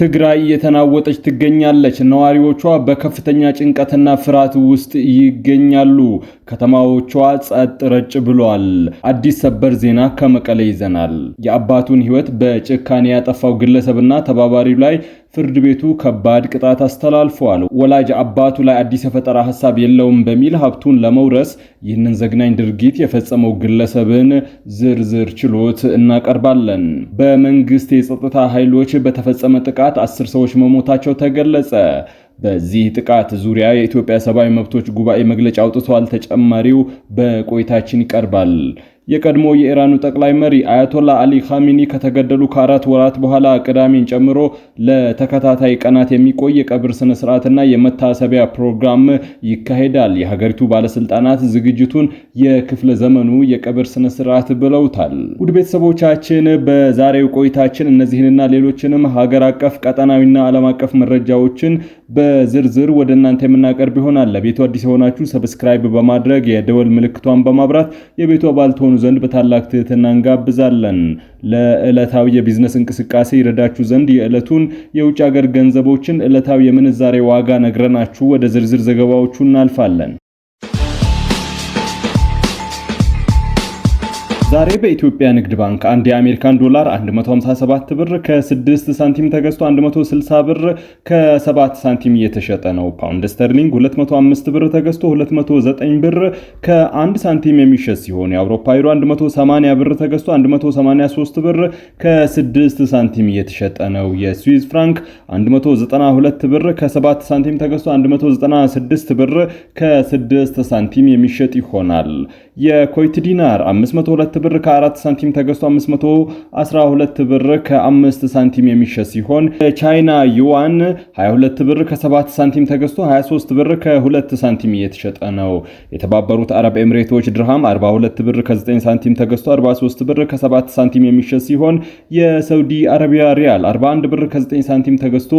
ትግራይ የተናወጠች ትገኛለች። ነዋሪዎቿ በከፍተኛ ጭንቀትና ፍርሃት ውስጥ ይገኛሉ። ከተማዎቿ ጸጥ ረጭ ብሏል። አዲስ ሰበር ዜና ከመቀሌ ይዘናል። የአባቱን ሕይወት በጭካኔ ያጠፋው ግለሰብና ተባባሪው ላይ ፍርድ ቤቱ ከባድ ቅጣት አስተላልፏል። ወላጅ አባቱ ላይ አዲስ የፈጠራ ሐሳብ የለውም በሚል ሀብቱን ለመውረስ ይህንን ዘግናኝ ድርጊት የፈጸመው ግለሰብን ዝርዝር ችሎት እናቀርባለን። በመንግስት የጸጥታ ኃይሎች በተፈጸመ ጥቃት 10 ሰዎች መሞታቸው ተገለጸ። በዚህ ጥቃት ዙሪያ የኢትዮጵያ ሰብአዊ መብቶች ጉባኤ መግለጫ አውጥቷል። ተጨማሪው በቆይታችን ይቀርባል። የቀድሞ የኢራኑ ጠቅላይ መሪ አያቶላ አሊ ኻሜኒ ከተገደሉ ከ4 ወራት በኋላ ቅዳሜን ጨምሮ ለተከታታይ ቀናት የሚቆይ የቀብር ስነ ስርዓትና የመታሰቢያ ፕሮግራም ይካሄዳል። የሀገሪቱ ባለስልጣናት ዝግጅቱን የክፍለ ዘመኑ የቀብር ስነ ስርዓት ብለውታል። ውድ ቤተሰቦቻችን በዛሬው ቆይታችን እነዚህንና ሌሎችንም ሀገር አቀፍ ቀጠናዊና ዓለም አቀፍ መረጃዎችን በዝርዝር ወደ እናንተ የምናቀርብ ይሆናል። ለቤቱ አዲስ የሆናችሁ ሰብስክራይብ በማድረግ የደወል ምልክቷን በማብራት የቤቱ አባል ትሆኑ ዘንድ በታላቅ ትህትና እንጋብዛለን። ለዕለታዊ የቢዝነስ እንቅስቃሴ ይረዳችሁ ዘንድ የዕለቱን የውጭ ሀገር ገንዘቦችን ዕለታዊ የምንዛሬ ዋጋ ነግረናችሁ ወደ ዝርዝር ዘገባዎቹ እናልፋለን። ዛሬ በኢትዮጵያ ንግድ ባንክ አንድ የአሜሪካን ዶላር 157 ብር ከ6 ሳንቲም ተገዝቶ 160 ብር ከ7 ሳንቲም እየተሸጠ ነው። ፓውንድ ስተርሊንግ 205 ብር ተገዝቶ 209 ብር ከ1 ሳንቲም የሚሸጥ ሲሆን የአውሮፓ ዩሮ 180 ብር ተገዝቶ 183 ብር ከ6 ሳንቲም እየተሸጠ ነው። የስዊዝ ፍራንክ 192 ብር ከ7 ሳንቲም ተገዝቶ 196 ብር ከ6 ሳንቲም የሚሸጥ ይሆናል። የኩዌት ዲናር 502 ብር ከ4 ሳንቲም ተገዝቶ 512 ብር ከ5 ሳንቲም የሚሸጥ ሲሆን የቻይና ዩዋን 22 ብር ከ7 ሳንቲም ተገዝቶ 23 ብር ከ2 ሳንቲም እየተሸጠ ነው። የተባበሩት አረብ ኤምሬቶች ድርሃም 42 ብር ከ9 ሳንቲም ተገዝቶ 43 ብር ከ7 ሳንቲም የሚሸጥ ሲሆን የሳውዲ አረቢያ ሪያል 41 ብር ከ9 ሳንቲም ተገዝቶ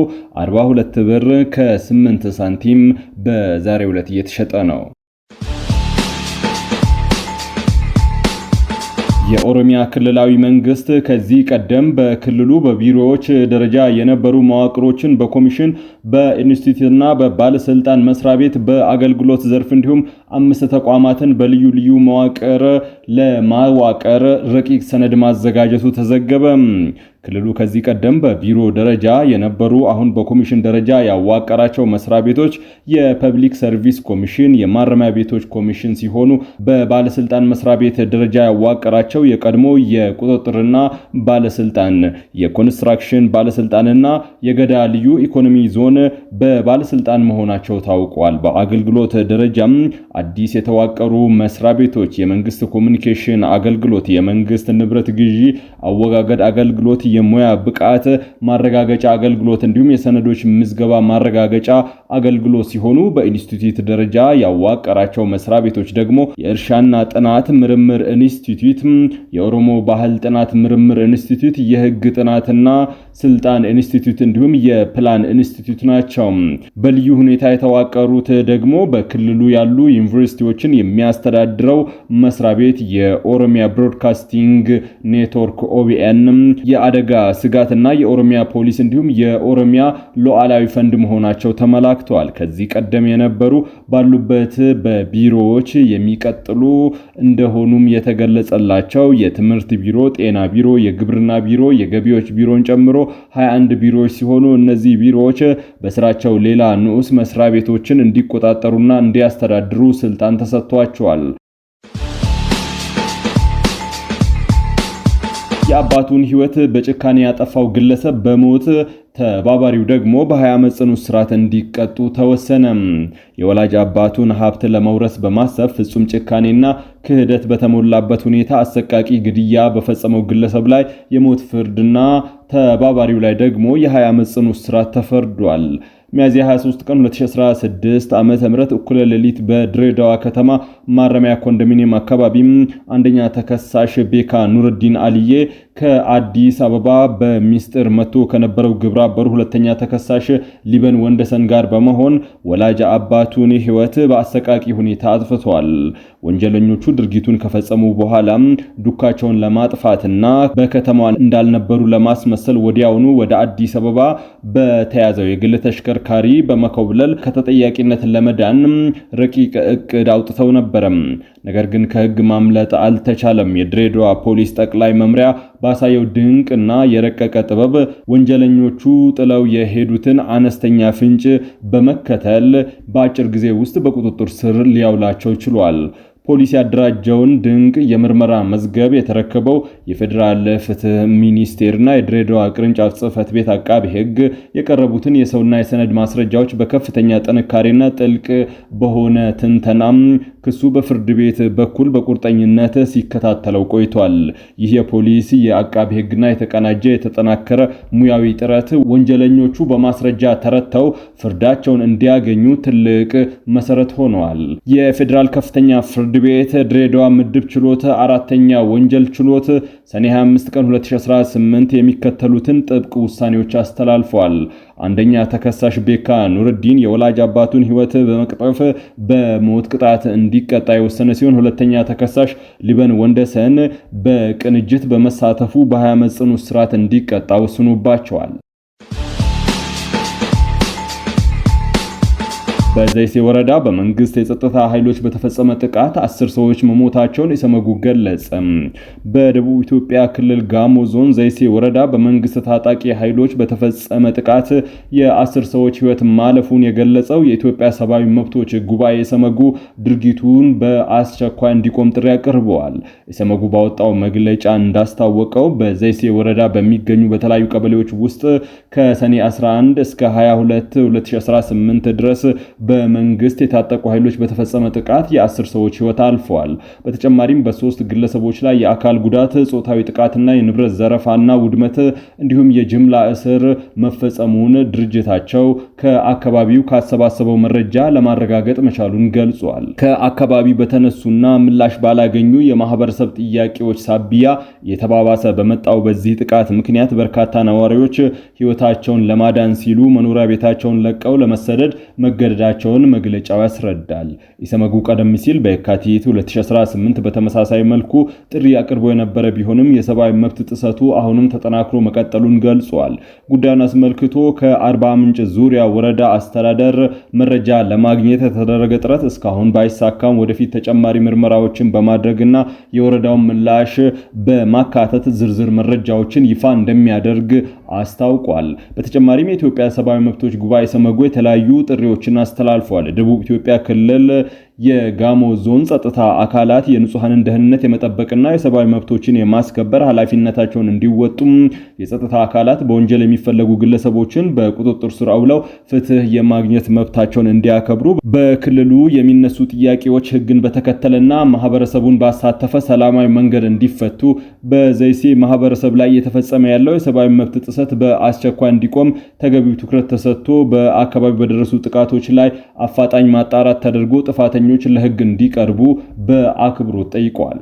42 ብር ከ8 ሳንቲም በዛሬው ዕለት እየተሸጠ ነው። የኦሮሚያ ክልላዊ መንግስት ከዚህ ቀደም በክልሉ በቢሮዎች ደረጃ የነበሩ መዋቅሮችን በኮሚሽን በኢንስቲትዩትና በባለስልጣን መስሪያ ቤት በአገልግሎት ዘርፍ እንዲሁም 5 ተቋማትን በልዩ ልዩ መዋቅር ለማዋቀር ረቂቅ ሰነድ ማዘጋጀቱ ተዘገበ። ክልሉ ከዚህ ቀደም በቢሮ ደረጃ የነበሩ አሁን በኮሚሽን ደረጃ ያዋቀራቸው መስሪያ ቤቶች የፐብሊክ ሰርቪስ ኮሚሽን፣ የማረሚያ ቤቶች ኮሚሽን ሲሆኑ በባለስልጣን መስሪያ ቤት ደረጃ ያዋቀራቸው የቀድሞ የቁጥጥርና ባለስልጣን፣ የኮንስትራክሽን ባለስልጣንና የገዳ ልዩ ኢኮኖሚ ዞን በባለስልጣን መሆናቸው ታውቋል። በአገልግሎት ደረጃም አዲስ የተዋቀሩ መስሪያ ቤቶች የመንግስት ኮሙኒኬሽን አገልግሎት፣ የመንግስት ንብረት ግዢ አወጋገድ አገልግሎት፣ የሙያ ብቃት ማረጋገጫ አገልግሎት እንዲሁም የሰነዶች ምዝገባ ማረጋገጫ አገልግሎት ሲሆኑ በኢንስቲትዩት ደረጃ ያዋቀራቸው መስሪያ ቤቶች ደግሞ የእርሻና ጥናት ምርምር ኢንስቲትዩት፣ የኦሮሞ ባህል ጥናት ምርምር ኢንስቲትዩት፣ የህግ ጥናትና ስልጣን ኢንስቲትዩት እንዲሁም የፕላን ኢንስቲትዩት ናቸው። በልዩ ሁኔታ የተዋቀሩት ደግሞ በክልሉ ያሉ ዩኒቨርሲቲዎችን የሚያስተዳድረው መስሪያ ቤት የኦሮሚያ ብሮድካስቲንግ ኔትወርክ ኦቢኤን፣ የአደጋ ስጋትና የኦሮሚያ ፖሊስ እንዲሁም የኦሮሚያ ሉዓላዊ ፈንድ መሆናቸው ተመላክተዋል። ከዚህ ቀደም የነበሩ ባሉበት በቢሮዎች የሚቀጥሉ እንደሆኑም የተገለጸላቸው የትምህርት ቢሮ፣ ጤና ቢሮ፣ የግብርና ቢሮ፣ የገቢዎች ቢሮን ጨምሮ 21 ቢሮዎች ሲሆኑ እነዚህ ቢሮዎች በስራቸው ሌላ ንዑስ መስሪያ ቤቶችን እንዲቆጣጠሩና እንዲያስተዳድሩ ስልጣን ተሰጥቷቸዋል። የአባቱን ሕይወት በጭካኔ ያጠፋው ግለሰብ በሞት ተባባሪው ደግሞ በ20 ዓመት ጽኑ እስራት እንዲቀጡ ተወሰነ። የወላጅ አባቱን ሀብት ለመውረስ በማሰብ ፍጹም ጭካኔና ክህደት በተሞላበት ሁኔታ አሰቃቂ ግድያ በፈጸመው ግለሰብ ላይ የሞት ፍርድና ተባባሪው ላይ ደግሞ የ20 ዓመት ጽኑ እስራት ተፈርዷል። ሚያዝያ 23 ቀን 2016 ዓመተ ምህረት እኩለ ሌሊት በድሬዳዋ ከተማ ማረሚያ ኮንዶሚኒየም አካባቢ አንደኛ ተከሳሽ ቤካ ኑርዲን አልዬ ከአዲስ አበባ በሚስጥር መጥቶ ከነበረው ግብረ አበሩ ሁለተኛ ተከሳሽ ሊበን ወንደሰን ጋር በመሆን ወላጅ አባቱን ሕይወት በአሰቃቂ ሁኔታ አጥፍቷል። ወንጀለኞቹ ድርጊቱን ከፈጸሙ በኋላም ዱካቸውን ለማጥፋትና በከተማዋ እንዳልነበሩ ለማስመሰል ወዲያውኑ ወደ አዲስ አበባ በተያዘው የግል ተሽከርካሪ በመኮብለል ከተጠያቂነት ለመዳን ረቂቅ እቅድ አውጥተው ነበር። ነገር ግን ከሕግ ማምለጥ አልተቻለም። የድሬዳዋ ፖሊስ ጠቅላይ መምሪያ ባሳየው ድንቅና የረቀቀ ጥበብ ወንጀለኞቹ ጥለው የሄዱትን አነስተኛ ፍንጭ በመከተል በአጭር ጊዜ ውስጥ በቁጥጥር ስር ሊያውላቸው ችሏል። ፖሊስ ያደራጀውን ድንቅ የምርመራ መዝገብ የተረከበው የፌዴራል ፍትህ ሚኒስቴርና የድሬዳዋ ቅርንጫፍ ጽሕፈት ቤት አቃቢ ሕግ የቀረቡትን የሰውና የሰነድ ማስረጃዎች በከፍተኛ ጥንካሬና ጥልቅ በሆነ ትንተናም ክሱ በፍርድ ቤት በኩል በቁርጠኝነት ሲከታተለው ቆይቷል። ይህ የፖሊስ የአቃቢ ሕግና የተቀናጀ የተጠናከረ ሙያዊ ጥረት ወንጀለኞቹ በማስረጃ ተረተው ፍርዳቸውን እንዲያገኙ ትልቅ መሰረት ሆነዋል። የፌዴራል ከፍተኛ ፍርድ ቤት ድሬዳዋ ምድብ ችሎት አራተኛ ወንጀል ችሎት ሰኔ 25 ቀን 2018 የሚከተሉትን ጥብቅ ውሳኔዎች አስተላልፈዋል። አንደኛ ተከሳሽ ቤካ ኑርዲን የወላጅ አባቱን ሕይወት በመቅጠፍ በሞት ቅጣት እንዲቀጣ የወሰነ ሲሆን ሁለተኛ ተከሳሽ ሊበን ወንደሰን በቅንጅት በመሳተፉ በ20 ዓመት ጽኑ እስራት እንዲቀጣ ወስኖባቸዋል። በዘይሴ ወረዳ በመንግስት የጸጥታ ኃይሎች በተፈጸመ ጥቃት 10 ሰዎች መሞታቸውን ኢሰመጉ ገለጸ። በደቡብ ኢትዮጵያ ክልል ጋሞ ዞን ዘይሴ ወረዳ በመንግስት ታጣቂ ኃይሎች በተፈጸመ ጥቃት የ10 ሰዎች ሕይወት ማለፉን የገለጸው የኢትዮጵያ ሰብአዊ መብቶች ጉባኤ ኢሰመጉ ድርጊቱን በአስቸኳይ እንዲቆም ጥሪ አቅርበዋል። ኢሰመጉ ባወጣው መግለጫ እንዳስታወቀው በዘይሴ ወረዳ በሚገኙ በተለያዩ ቀበሌዎች ውስጥ ከሰኔ 11 እስከ 22 2018 ድረስ በመንግስት የታጠቁ ኃይሎች በተፈጸመ ጥቃት የ10 ሰዎች ሕይወት አልፈዋል። በተጨማሪም በ3 ግለሰቦች ላይ የአካል ጉዳት፣ ጾታዊ ጥቃትና የንብረት ዘረፋና ውድመት እንዲሁም የጅምላ እስር መፈጸሙን ድርጅታቸው ከአካባቢው ካሰባሰበው መረጃ ለማረጋገጥ መቻሉን ገልጿል። ከአካባቢው በተነሱና ምላሽ ባላገኙ የማህበረሰብ ጥያቄዎች ሳቢያ የተባባሰ በመጣው በዚህ ጥቃት ምክንያት በርካታ ነዋሪዎች ሕይወታቸውን ለማዳን ሲሉ መኖሪያ ቤታቸውን ለቀው ለመሰደድ መገደዳቸውን መግለጫው ያስረዳል። ኢሰመጉ ቀደም ሲል በየካቲት 2018 በተመሳሳይ መልኩ ጥሪ አቅርቦ የነበረ ቢሆንም የሰብአዊ መብት ጥሰቱ አሁንም ተጠናክሮ መቀጠሉን ገልጿል። ጉዳዩን አስመልክቶ ከአርባ ምንጭ ዙሪያ ወረዳ አስተዳደር መረጃ ለማግኘት የተደረገ ጥረት እስካሁን ባይሳካም ወደፊት ተጨማሪ ምርመራዎችን በማድረግና የወረዳውን ምላሽ በማካተት ዝርዝር መረጃዎችን ይፋ እንደሚያደርግ አስታውቋል። በተጨማሪም የኢትዮጵያ ሰብአዊ መብቶች ጉባኤ ኢሰመጉ የተለያዩ ጥሪዎችን አስተላልፏል። ደቡብ ኢትዮጵያ ክልል የጋሞ ዞን ጸጥታ አካላት የንጹሃንን ደህንነት የመጠበቅና የሰብአዊ መብቶችን የማስከበር ኃላፊነታቸውን እንዲወጡም የጸጥታ አካላት በወንጀል የሚፈለጉ ግለሰቦችን በቁጥጥር ስር አውለው ፍትህ የማግኘት መብታቸውን እንዲያከብሩ በክልሉ የሚነሱ ጥያቄዎች ሕግን በተከተለና ማህበረሰቡን ባሳተፈ ሰላማዊ መንገድ እንዲፈቱ በዘይሴ ማህበረሰብ ላይ የተፈጸመ ያለው የሰብአዊ መብት ጥሰት በአስቸኳይ እንዲቆም ተገቢው ትኩረት ተሰጥቶ በአካባቢው በደረሱ ጥቃቶች ላይ አፋጣኝ ማጣራት ተደርጎ ጥፋተኞች ለሕግ እንዲቀርቡ በአክብሮት ጠይቀዋል።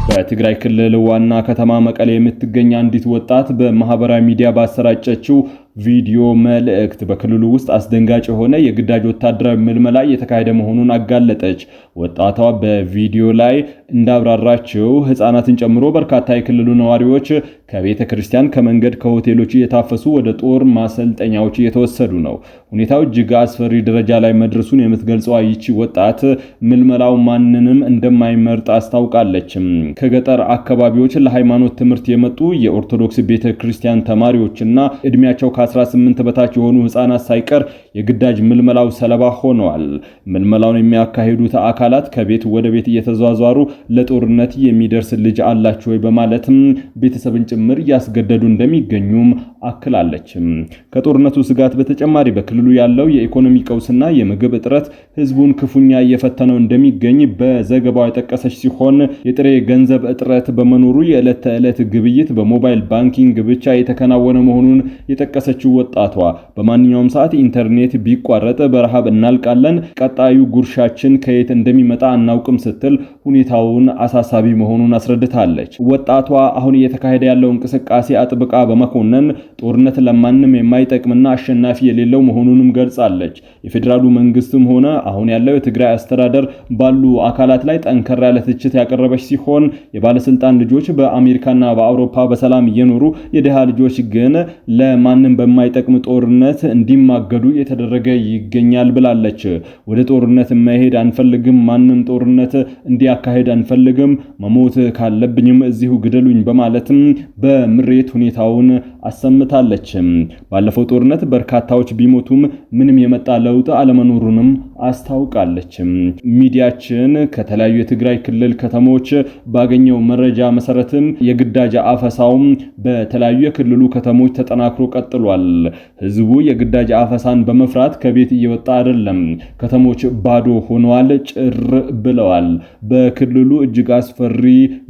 በትግራይ ክልል ዋና ከተማ መቀሌ የምትገኝ አንዲት ወጣት በማህበራዊ ሚዲያ ባሰራጨችው ቪዲዮ መልእክት በክልሉ ውስጥ አስደንጋጭ የሆነ የግዳጅ ወታደራዊ ምልመላ እየተካሄደ መሆኑን አጋለጠች። ወጣቷ በቪዲዮ ላይ እንዳብራራችው ሕፃናትን ጨምሮ በርካታ የክልሉ ነዋሪዎች ከቤተ ክርስቲያን፣ ከመንገድ፣ ከሆቴሎች እየታፈሱ ወደ ጦር ማሰልጠኛዎች እየተወሰዱ ነው። ሁኔታው እጅግ አስፈሪ ደረጃ ላይ መድረሱን የምትገልጸው ይቺ ወጣት ምልመላው ማንንም እንደማይመርጥ አስታውቃለች። ከገጠር አካባቢዎች ለሃይማኖት ትምህርት የመጡ የኦርቶዶክስ ቤተ ክርስቲያን ተማሪዎችና እድሜያቸው ከ18 በታች የሆኑ ሕፃናት ሳይቀር የግዳጅ ምልመላው ሰለባ ሆነዋል። ምልመላውን የሚያካሂዱት አካላት ከቤት ወደ ቤት እየተዟዟሩ ለጦርነት የሚደርስ ልጅ አላችሁ ወይ በማለትም ቤተሰብን ጭምር እያስገደዱ እንደሚገኙም አክላለች። ከጦርነቱ ስጋት በተጨማሪ በክልሉ ያለው የኢኮኖሚ ቀውስና የምግብ እጥረት ህዝቡን ክፉኛ እየፈተነው እንደሚገኝ በዘገባው የጠቀሰች ሲሆን የጥሬ ገንዘብ እጥረት በመኖሩ የዕለት ተዕለት ግብይት በሞባይል ባንኪንግ ብቻ የተከናወነ መሆኑን የጠቀሰችው ወጣቷ በማንኛውም ሰዓት ኢንተርኔት ቢቋረጥ በረሃብ እናልቃለን፣ ቀጣዩ ጉርሻችን ከየት እንደሚመጣ አናውቅም ስትል ሁኔታውን አሳሳቢ መሆኑን አስረድታለች። ወጣቷ አሁን እየተካሄደ ያለው እንቅስቃሴ አጥብቃ በመኮነን ጦርነት ለማንም የማይጠቅምና አሸናፊ የሌለው መሆኑንም ገልጻለች። የፌዴራሉ መንግስትም ሆነ አሁን ያለው የትግራይ አስተዳደር ባሉ አካላት ላይ ጠንከር ያለ ትችት ያቀረበች ሲሆን የባለስልጣን ልጆች በአሜሪካና በአውሮፓ በሰላም እየኖሩ የደሃ ልጆች ግን ለማንም በማይጠቅም ጦርነት እንዲማገዱ የተደረገ ይገኛል ብላለች። ወደ ጦርነት መሄድ አንፈልግም፣ ማንም ጦርነት እንዲያካሄድ አንፈልግም፣ መሞት ካለብኝም እዚሁ ግደሉኝ በማለትም በምሬት ሁኔታውን አሰምታለች። ባለፈው ጦርነት በርካታዎች ቢሞቱም ምንም የመጣ ለውጥ አለመኖሩንም አስታውቃለች። ሚዲያችን ከተለያዩ የትግራይ ክልል ከተሞች ባገኘው መረጃ መሰረትም የግዳጅ አፈሳውም በተለያዩ የክልሉ ከተሞች ተጠናክሮ ቀጥሏል። ህዝቡ የግዳጅ አፈሳን በመፍራት ከቤት እየወጣ አይደለም። ከተሞች ባዶ ሆነዋል፣ ጭር ብለዋል። በክልሉ እጅግ አስፈሪ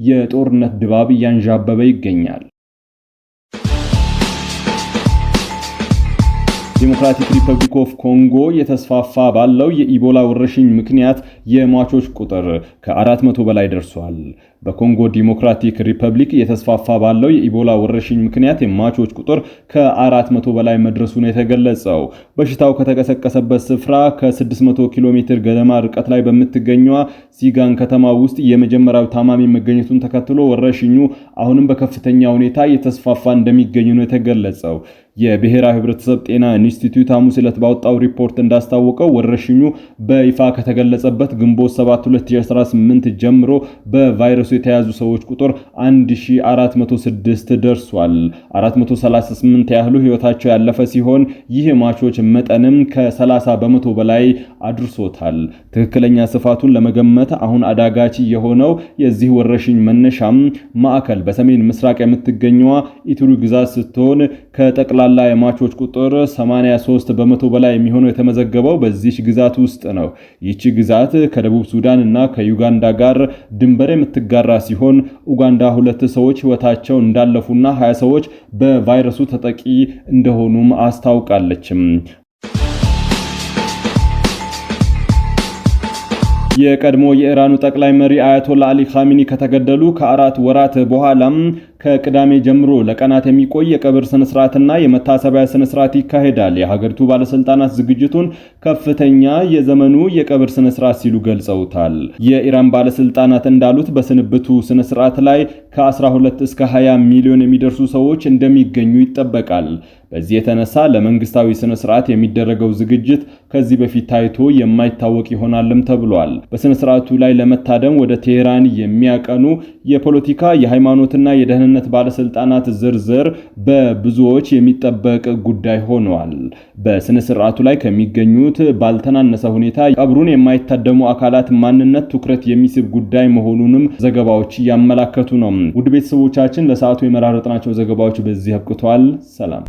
የጦርነት ድባብ እያንዣበበ ይገኛል። ዲሞክራቲክ ሪፐብሊክ ኦፍ ኮንጎ የተስፋፋ ባለው የኢቦላ ወረርሽኝ ምክንያት የሟቾች ቁጥር ከ400 በላይ ደርሷል። በኮንጎ ዲሞክራቲክ ሪፐብሊክ የተስፋፋ ባለው የኢቦላ ወረርሽኝ ምክንያት የሟቾች ቁጥር ከ400 በላይ መድረሱን የተገለጸው በሽታው ከተቀሰቀሰበት ስፍራ ከ600 ኪሎ ሜትር ገደማ ርቀት ላይ በምትገኘው ሲጋን ከተማ ውስጥ የመጀመሪያው ታማሚ መገኘቱን ተከትሎ ወረርሽኙ አሁንም በከፍተኛ ሁኔታ የተስፋፋ እንደሚገኝ ነው የተገለጸው። የብሔራዊ ህብረተሰብ ጤና ኢንስቲትዩት ሐሙስ ዕለት ባወጣው ሪፖርት እንዳስታወቀው ወረርሽኙ በይፋ ከተገለጸበት ግንቦት 7 2018 ጀምሮ በቫይረሱ የተያዙ ሰዎች ቁጥር 1406 ደርሷል። 438 ያህሉ ህይወታቸው ያለፈ ሲሆን ይህ ማቾች መጠንም ከ30 በመቶ በላይ አድርሶታል። ትክክለኛ ስፋቱን ለመገመት አሁን አዳጋች የሆነው የዚህ ወረርሽኝ መነሻም ማዕከል በሰሜን ምስራቅ የምትገኘው ኢቱሪ ግዛት ስትሆን ከጠቅላላ የማቾች ቁጥር 83 በመቶ በላይ የሚሆነው የተመዘገበው በዚህ ግዛት ውስጥ ነው። ይህች ግዛት ከደቡብ ሱዳን እና ከዩጋንዳ ጋር ድንበር የምትጋራ ሲሆን ኡጋንዳ 2 ሰዎች ህይወታቸው እንዳለፉና 20 ሰዎች በቫይረሱ ተጠቂ እንደሆኑም አስታውቃለች። የቀድሞ የኢራኑ ጠቅላይ መሪ አያቶላ አሊ ኻሚኒ ከተገደሉ ከ4 ወራት በኋላም ከቅዳሜ ጀምሮ ለቀናት የሚቆይ የቀብር ስነ ስርዓትና የመታሰቢያ ስነ ስርዓት ይካሄዳል። የሀገሪቱ ባለስልጣናት ዝግጅቱን ከፍተኛ የዘመኑ የቀብር ስነ ስርዓት ሲሉ ገልጸውታል። የኢራን ባለስልጣናት እንዳሉት በስንብቱ ስነ ስርዓት ላይ ከ12 እስከ 20 ሚሊዮን የሚደርሱ ሰዎች እንደሚገኙ ይጠበቃል። በዚህ የተነሳ ለመንግስታዊ ስነ ስርዓት የሚደረገው ዝግጅት ከዚህ በፊት ታይቶ የማይታወቅ ይሆናልም ተብሏል። በስነ ስርዓቱ ላይ ለመታደም ወደ ቴህራን የሚያቀኑ የፖለቲካ የሃይማኖትና የደህንነት ባለስልጣናት ዝርዝር በብዙዎች የሚጠበቅ ጉዳይ ሆኗል። በስነ ስርዓቱ ላይ ከሚገኙት ባልተናነሰ ሁኔታ ቀብሩን የማይታደሙ አካላት ማንነት ትኩረት የሚስብ ጉዳይ መሆኑንም ዘገባዎች ያመላከቱ ነው። ውድ ቤተሰቦቻችን ለሰዓቱ የመራረጥናቸው ዘገባዎች በዚህ አብቅተዋል። ሰላም።